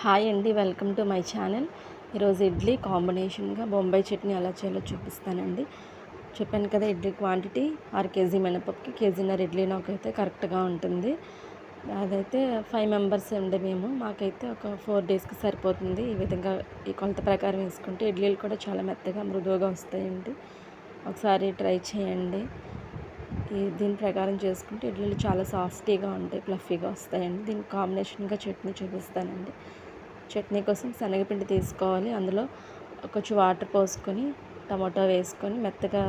Hi అండి, welcome to my channel. ఈరోజు ఇడ్లీ కాంబినేషన్గా బొంబాయి చట్నీ ఎలా చేయాలో చూపిస్తానండి. చెప్పాను కదా, ఇడ్లీ క్వాంటిటీ 6 కేజీ మినపప్పుకి కేజీన్నర ఇడ్లీ నాకైతే కరెక్ట్గా ఉంటుంది. అదైతే 5 మెంబర్స్ అండి మేము. మాకైతే ఒక 4 డేస్కి సరిపోతుంది. ఈ విధంగా ఈ కొలత ప్రకారం వేసుకుంటే ఇడ్లీలు కూడా చాలా మెత్తగా మృదువుగా వస్తాయండి. ఒకసారి ట్రై చేయండి. దీని ప్రకారం చేసుకుంటే ఇడ్లీలు చాలా సాఫ్టీగా ఉంటాయి, ఫ్లఫీగా వస్తాయండి. దీనికి కాంబినేషన్గా చట్నీ చూపిస్తానండి. చట్నీ కోసం శనగపిండి తీసుకోవాలి. అందులో కొంచెం వాటర్ పోసుకొని టమాటో వేసుకొని మెత్తగా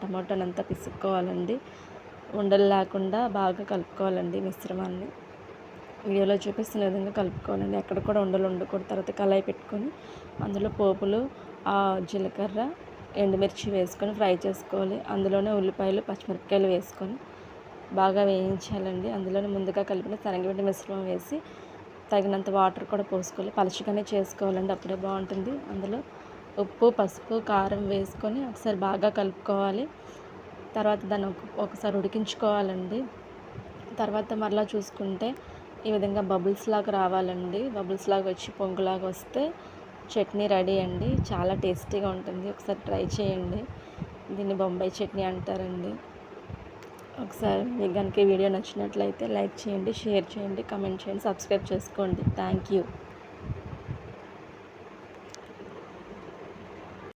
టమాటానంతా పిసుక్కోవాలండి. ఉండలు లేకుండా బాగా కలుపుకోవాలండి మిశ్రమాన్ని. వీడియోలో చూపిస్తున్న విధంగా కలుపుకోవాలండి. ఎక్కడ కూడా ఉండలు ఉండకూడదు. తర్వాత కళాయి పెట్టుకొని అందులో పోపులు, జీలకర్ర, ఎండుమిర్చి వేసుకొని ఫ్రై చేసుకోవాలి. అందులోనే ఉల్లిపాయలు, పచ్చిమిరపకాయలు వేసుకొని బాగా వేయించాలండి. అందులోనే ముందుగా కలిపిన శనగపిండి మిశ్రమం వేసి తగినంత వాటర్ కూడా పోసుకోవాలి. పలుచగానే చేసుకోవాలండి, అప్పుడే బాగుంటుంది. అందులో ఉప్పు, పసుపు, కారం వేసుకొని ఒకసారి బాగా కలుపుకోవాలి. తర్వాత దాన్ని ఒకసారి ఉడికించుకోవాలండి. తర్వాత మరలా చూసుకుంటే ఈ విధంగా బబుల్స్ లాగా రావాలండి. బబుల్స్ లాగా వచ్చి పొంగులాగా వస్తే చట్నీ రెడీ అండి. చాలా టేస్టీగా ఉంటుంది. ఒకసారి ట్రై చేయండి. దీన్ని బొంబాయి చట్నీ అంటారండి. ఒకసారి మీకు కనుక ఈ వీడియో నచ్చినట్లయితే లైక్ చేయండి, షేర్ చేయండి, కామెంట్ చేయండి, సబ్స్క్రైబ్ చేసుకోండి. Thank you.